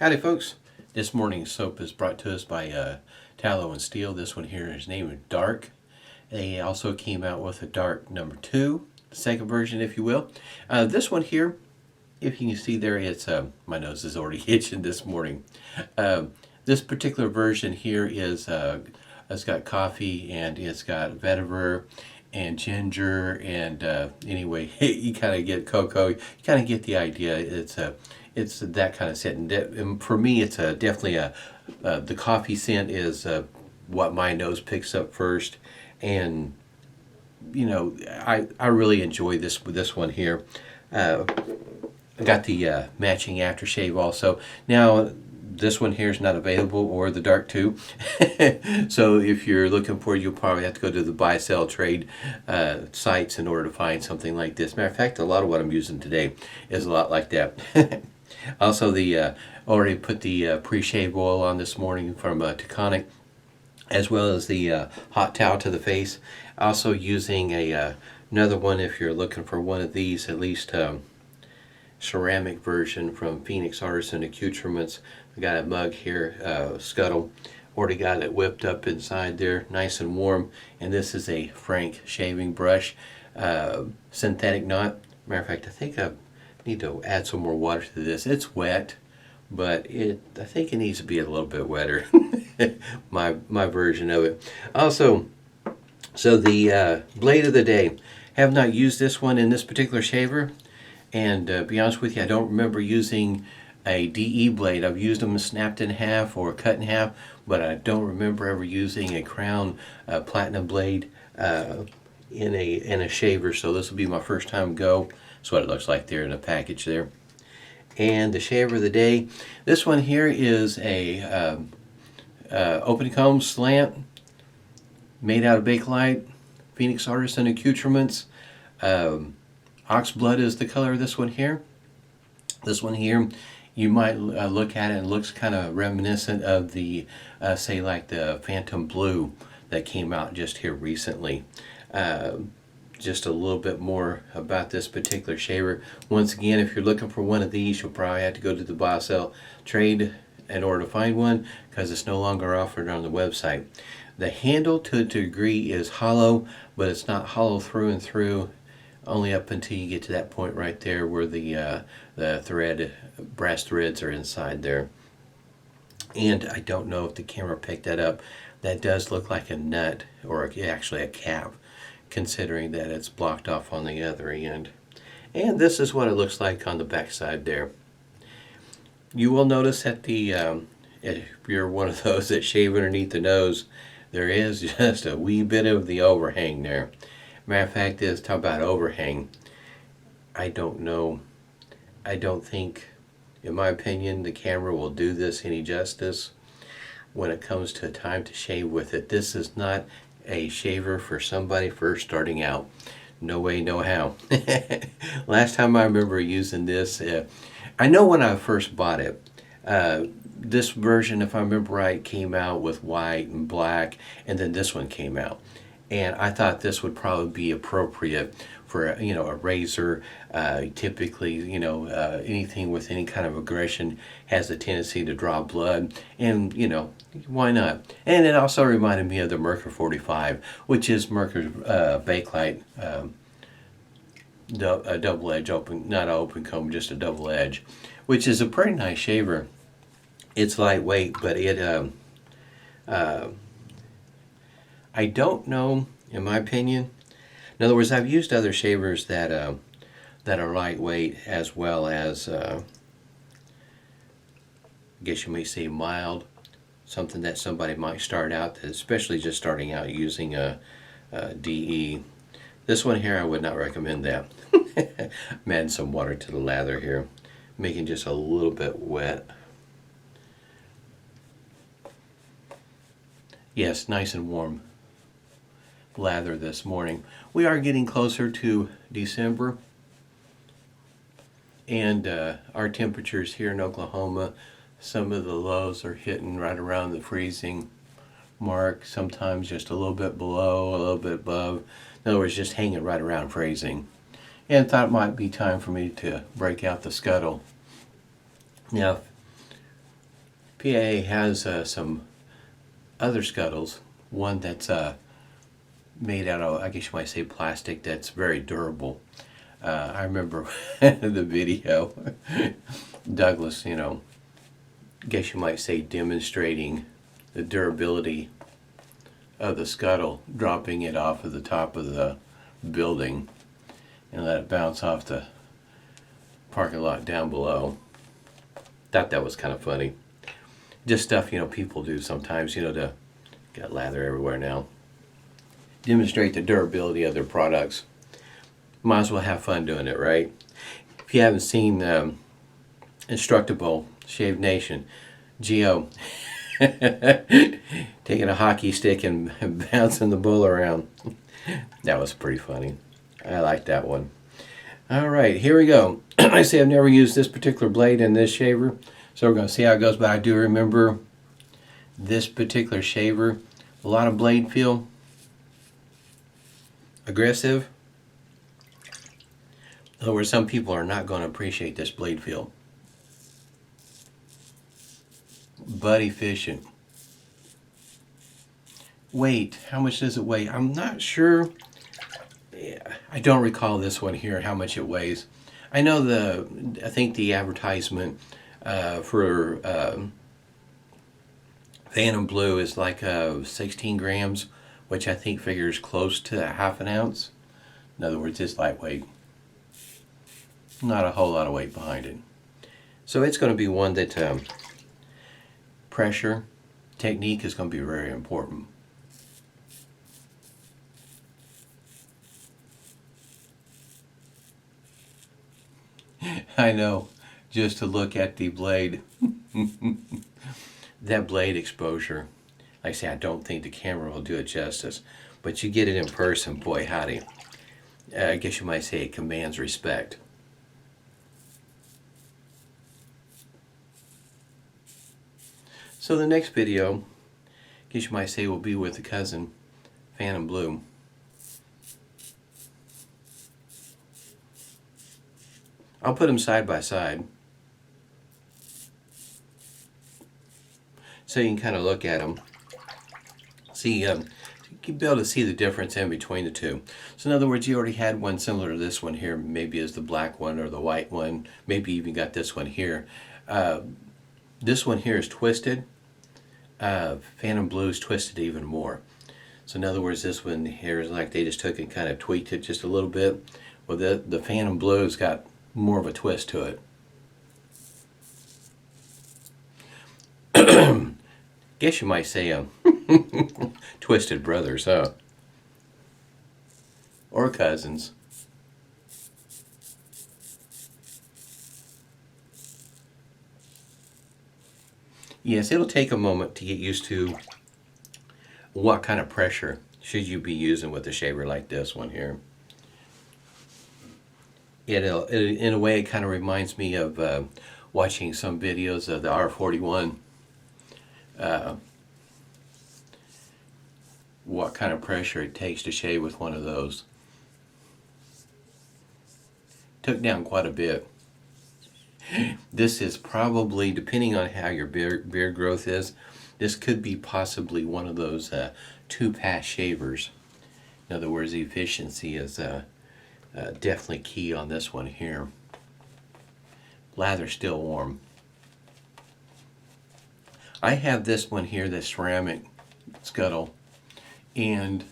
Howdy folks, this morning's soap is brought to us by Tallow Steel. This one here is named Dark. They also came out with a Dark number 2, the second version if you will. This one here, if you can see there, it's my nose is already itching this morning. This particular version here is it's got coffee and it's got vetiver and ginger and anyway, you kind of get cocoa. You kind of get the idea. It's that kind of scent. And for me, it's definitely the coffee scent is what my nose picks up first, and you know I really enjoy this one here. I got the matching aftershave also. Now this one here is not available, or the Dark 2. So if you're looking for it, you'll probably have to go to the buy, sell, trade sites in order to find something like this. Matter of fact, a lot of what I'm using today is a lot like that. Also, the already put the Preshave oil on this morning from Taconic, as well as the hot towel to the face. Also using another one if you're looking for one of these, at least ceramic version from Phoenix Artisan Accoutrements. I got a mug here, Scuttle. Already got it whipped up inside there, nice and warm. And this is a Frank shaving brush, synthetic knot. Matter of fact, I think I need to add some more water to this. It's wet, but I think it needs to be a little bit wetter. my version of it. Also, so the blade of the day. Have not used this one in this particular shaver, and be honest with you, I don't remember using a DE blade. I've used them snapped in half or cut in half, but I don't remember ever using a Crown platinum blade in a shaver. So this will be my first time go. That's what it looks like there in the package there. And the shaver of the day, this one here is a open comb slant made out of Bakelite, Phoenix Artisan Accoutrements. Ox blood is the color of this one here. This one here, you might look at it and it looks kind of reminiscent of the, say like the Phantom Blue that came out just here recently. Just a little bit more about this particular shaver. Once again, if you're looking for one of these, you'll probably have to go to the buy, sell, trade in order to find one, because it's no longer offered on the website. The handle to a degree is hollow, but it's not hollow through and through, only up until you get to that point right there where the brass threads are inside there. And I don't know if the camera picked that up. That does look like a nut, or actually a cap, considering that it's blocked off on the other end. And this is what it looks like on the back side there. You will notice that if you're one of those that shave underneath the nose, there is just a wee bit of the overhang there. Matter of fact is, talk about overhang. I don't know. I don't think, in my opinion, the camera will do this any justice when it comes to time to shave with it. This is not a shaver for somebody first starting out. No way, no how. Last time I remember using this, I know when I first bought it, this version, if I remember right, came out with white and black, and then this one came out. And I thought this would probably be appropriate for a razor. Typically, anything with any kind of aggression has a tendency to draw blood, and why not? And it also reminded me of the Merkur 45, which is Merkur's Bakelite, a double edge open, not an open comb, just a double edge, which is a pretty nice shaver. It's lightweight, but it I don't know, in my opinion. In other words, I've used other shavers that are lightweight, as well as I guess you may say mild, something that somebody might start out, especially just starting out using a DE. This one here, I would not recommend that. I'm adding some water to the lather here, making just a little bit wet. Yes, nice and warm lather this morning. We are getting closer to December, and our temperatures here in Oklahoma, some of the lows are hitting right around the freezing mark, sometimes just a little bit below, a little bit above. In other words, just hanging right around freezing. And thought it might be time for me to break out the Scuttle. Now, PAA has some other scuttles. One that's made out of, I guess you might say, plastic that's very durable. I remember the video, Douglas, you know, guess you might say demonstrating the durability of the scuttle, dropping it off of the top of the building and let it bounce off the parking lot down below. Thought that was kind of funny. Just stuff, you know, people do sometimes, you know, to got lather everywhere now. Demonstrate the durability of their products. Might as well have fun doing it, right? If you haven't seen Instructable Shave Nation, Geo taking a hockey stick and bouncing the bull around. That was pretty funny. I like that one. All right, here we go. I say I've never used this particular blade in this shaver, so we're going to see how it goes, but I do remember this particular shaver. A lot of blade feel. Aggressive. In other words, some people are not going to appreciate this blade feel. But efficient. Weight. How much does it weigh? I'm not sure. I don't recall this one here, how much it weighs. I know I think the advertisement for Phantom Blue is like 16 grams, which I think figures close to half an ounce. In other words, it's lightweight. Not a whole lot of weight behind it. So it's going to be one that pressure, technique is going to be very important. I know, just to look at the blade, that blade exposure, like I say, I don't think the camera will do it justice, but you get it in person, boy howdy. I guess you might say it commands respect. So the next video, I guess you might say, will be with the cousin, Phantom Blue. I'll put them side by side so you can kind of look at them. See, you'll be able to see the difference in between the two. So in other words, you already had one similar to this one here, maybe as the black one or the white one, maybe even got this one here. This one here is twisted. Phantom Blue is twisted even more. So in other words, this one here is like they just took and kind of tweaked it just a little bit. Well, the Phantom Blue's got more of a twist to it. Guess you might say twisted brothers, huh? Or cousins. Yes, it'll take a moment to get used to what kind of pressure should you be using with a shaver like this one here. In a way, it kind of reminds me of watching some videos of the R41. What kind of pressure it takes to shave with one of those. Took down quite a bit. This is probably, depending on how your beard growth is, this could be possibly one of those two-pass shavers. In other words, the efficiency is definitely key on this one here. Lather's still warm. I have this one here, this ceramic scuttle, and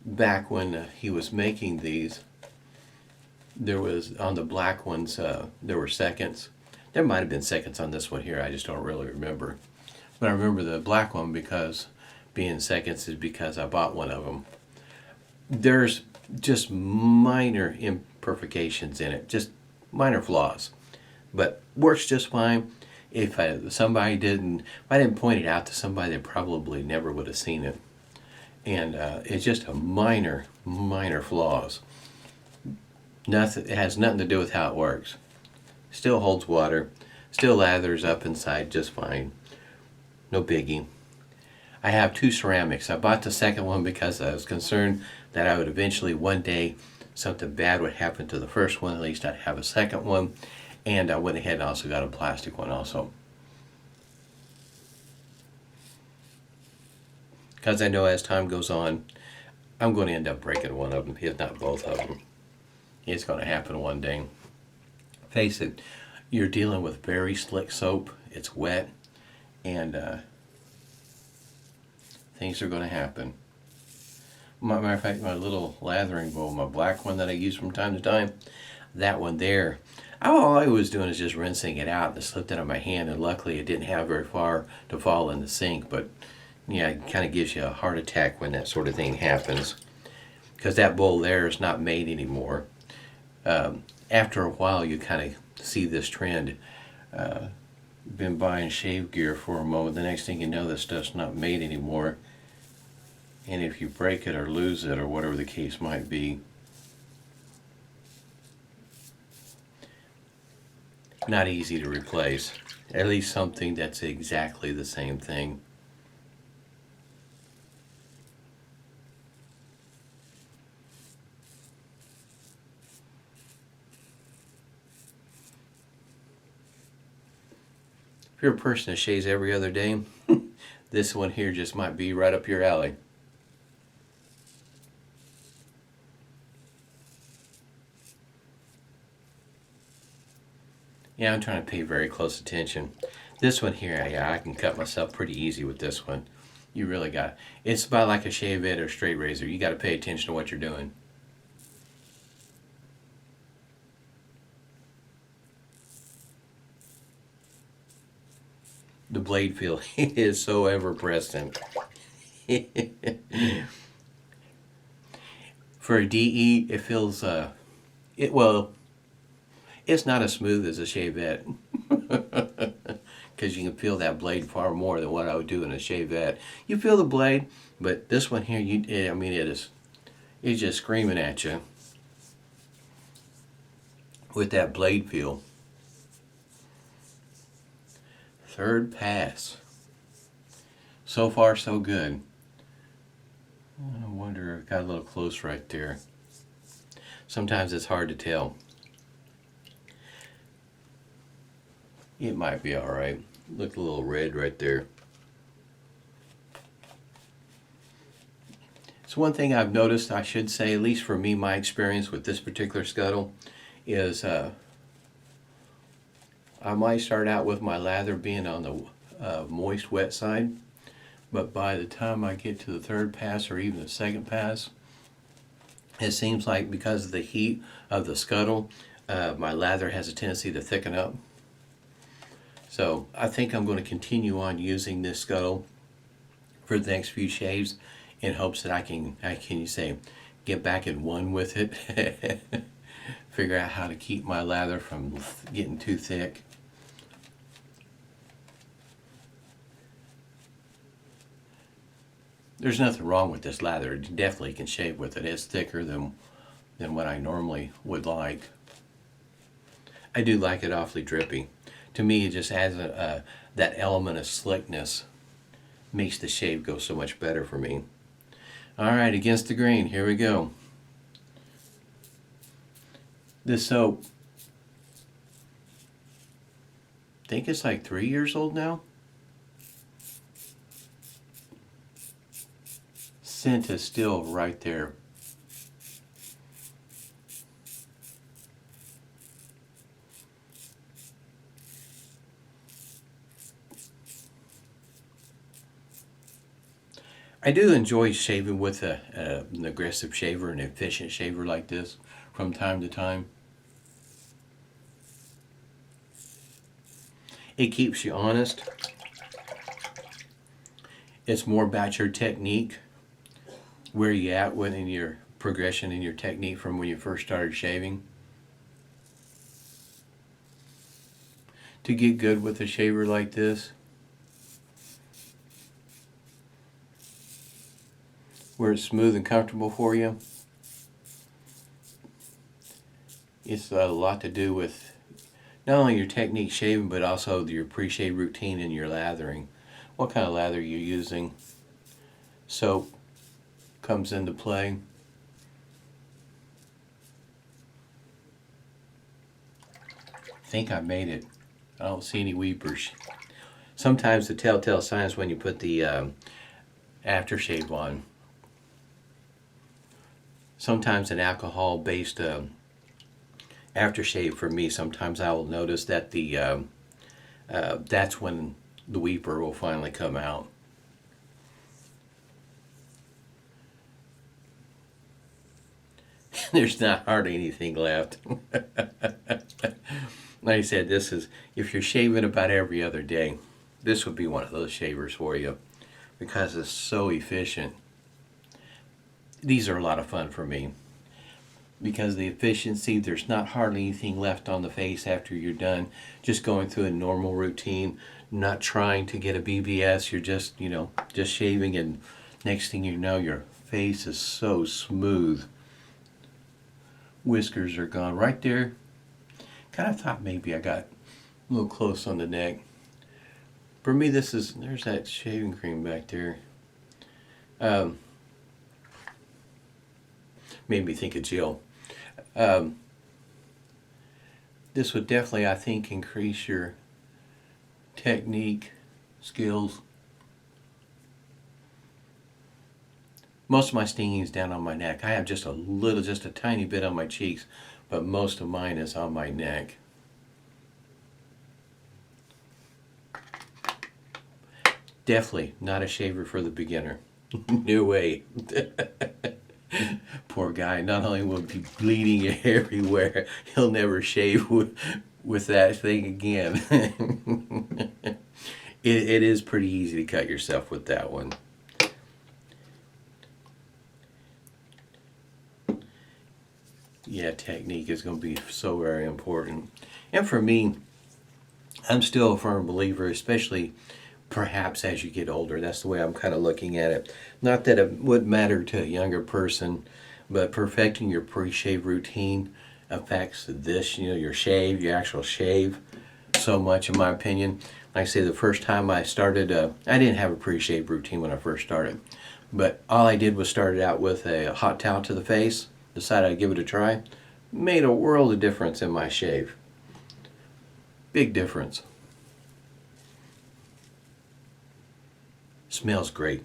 back when he was making these, there was, on the black ones, there were seconds. There might have been seconds on this one here, I just don't really remember. But I remember the black one because being seconds is because I bought one of them. There's just minor imperfections in it, just minor flaws, but works just fine. If I didn't point it out to somebody, they probably never would have seen it. And it's just a minor flaws. Nothing, it has nothing to do with how it works. Still holds water, still lathers up inside just fine. No biggie. I have two ceramics. I bought the second one because I was concerned that I would eventually one day something bad would happen to the first one. At least I'd have a second one. And I went ahead and also got a plastic one also. because I know as time goes on, I'm going to end up breaking one of them, if not both of them. It's going to happen one day. Face it, you're dealing with very slick soap. It's wet, and things are going to happen. Matter of fact, my little lathering bowl, my black one that I use from time to time, that one there, all I was doing is just rinsing it out, and it slipped out of my hand, and luckily it didn't have very far to fall in the sink. But yeah, it kind of gives you a heart attack when that sort of thing happens, because that bowl there is not made anymore. After a while, you kind of see this trend. Been buying shave gear for a moment, the next thing you know, this stuff's not made anymore. And if you break it or lose it or whatever the case might be, not easy to replace. At least something that's exactly the same thing. If you're a person that shaves every other day, this one here just might be right up your alley. Yeah, I'm trying to pay very close attention. This one here, yeah, I can cut myself pretty easy with this one. You really got, it's about like a shave head or straight razor. You got to pay attention to what you're doing. The blade feel is so ever present. For a DE, it feels well, it's not as smooth as a shavette, because you can feel that blade far more than what I would do in a shavette. You feel the blade, but this one here, I mean, it's just screaming at you with that blade feel. Third pass. So far, so good. I wonder if it got a little close right there. Sometimes it's hard to tell. It might be alright. Look a little red right there. So one thing I've noticed, I should say, at least for me, my experience with this particular scuttle is I might start out with my lather being on the moist wet side, but by the time I get to the third pass or even the second pass, it seems like because of the heat of the scuttle, my lather has a tendency to thicken up. So I think I'm going to continue on using this scuttle for the next few shaves in hopes that I can get back in one with it. Figure out how to keep my lather from getting too thick. There's nothing wrong with this lather. You definitely can shave with it. It's thicker than what I normally would like. I do like it awfully drippy. To me, it just adds that element of slickness. Makes the shave go so much better for me. Alright, against the grain, here we go. This soap, I think it's like 3 years old now. Scent is still right there. I do enjoy shaving with an aggressive shaver, an efficient shaver like this from time to time. It keeps you honest. It's more about your technique, where you at in your progression in your technique from when you first started shaving. To get good with a shaver like this, where it's smooth and comfortable for you, it's a lot to do with not only your technique shaving, but also your pre-shave routine and your lathering. What kind of lather you're using. Soap comes into play. I think I made it. I don't see any weepers. Sometimes the telltale signs when you put the aftershave on. Sometimes an alcohol-based aftershave for me, sometimes I will notice that that's when the weeper will finally come out. There's not hardly anything left. Like I said, this is, if you're shaving about every other day, this would be one of those shavers for you because it's so efficient. These are a lot of fun for me because of the efficiency. There's not hardly anything left on the face after you're done. Just going through a normal routine, not trying to get a BBS. You're just, just shaving, and next thing you know, your face is so smooth. Whiskers are gone right there. Kind of thought maybe I got a little close on the neck. For me, there's that shaving cream back there. Made me think of Jill. This would definitely, I think, increase your technique, skills. Most of my stinging is down on my neck. I have just a tiny bit on my cheeks, but most of mine is on my neck. Definitely not a shaver for the beginner. No way. Poor guy. Not only will he be bleeding everywhere, he'll never shave with that thing again. It is pretty easy to cut yourself with that one. Yeah, technique is going to be so very important. And for me, I'm still a firm believer, especially perhaps as you get older. That's the way I'm kind of looking at it. Not that it would matter to a younger person, but perfecting your pre-shave routine affects this, your shave, your actual shave, so much, in my opinion. Like I say, the first time I started, I didn't have a pre-shave routine when I first started, but all I did was started out with a hot towel to the face, decided I'd give it a try. Made a world of difference in my shave. Big difference. Smells great.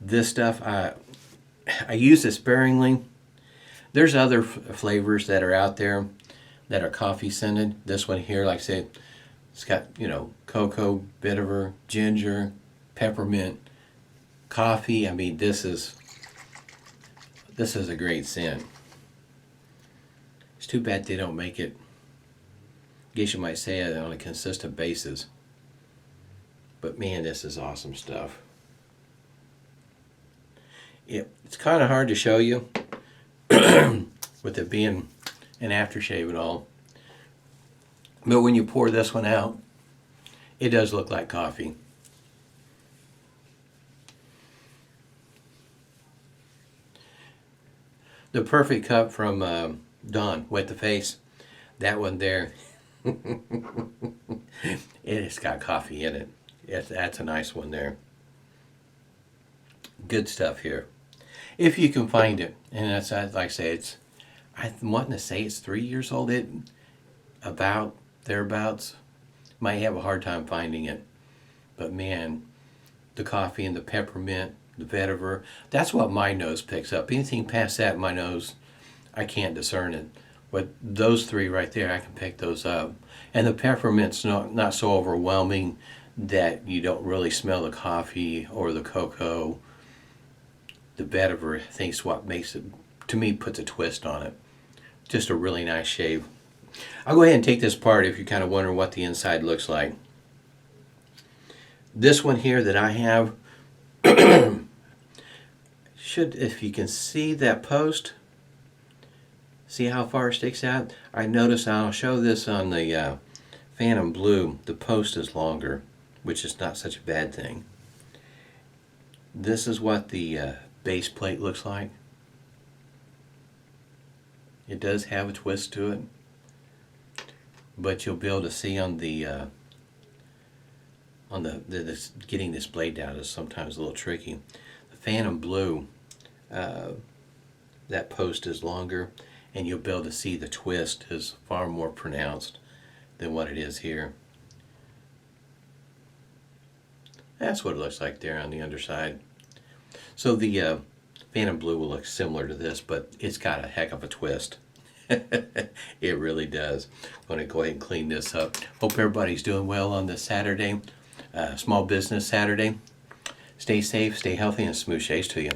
This stuff, I use it sparingly. There's other flavors that are out there that are coffee scented. This one here, like I said, it's got, cocoa, vetiver, ginger, peppermint, coffee. I mean, this is a great scent. It's too bad they don't make it, I guess you might say it, on a consistent basis. But man, this is awesome stuff. It's kind of hard to show you with it being an aftershave and all. But when you pour this one out, it does look like coffee. The perfect cup from Dawn, Wet the Face. That one there. It's got coffee in it. That's a nice one there. Good stuff here. If you can find it. And that's, like I say, I'm wanting to say it's 3 years old. Thereabouts. Might have a hard time finding it. But man, the coffee and the peppermint, the vetiver, that's what my nose picks up. Anything past that, my nose, I can't discern it. But those three right there, I can pick those up. And the peppermint's not so overwhelming that you don't really smell the coffee or the cocoa. The vetiver, I think, is what makes it, to me, puts a twist on it. Just a really nice shave. I'll go ahead and take this apart if you're kind of wondering what the inside looks like. This one here that I have, if you can see that post, see how far it sticks out? I noticed, I'll show this on the Phantom Blue, the post is longer, which is not such a bad thing. This is what the base plate looks like. It does have a twist to it, but you'll be able to see on the getting this blade down is sometimes a little tricky. The Phantom Blue, that post is longer, and you'll be able to see the twist is far more pronounced than what it is here. That's what it looks like there on the underside. So the Phantom Blue will look similar to this, but it's got a heck of a twist. It really does. I'm going to go ahead and clean this up. Hope everybody's doing well on this Saturday, Small Business Saturday. Stay safe, stay healthy, and smooth shaves to you.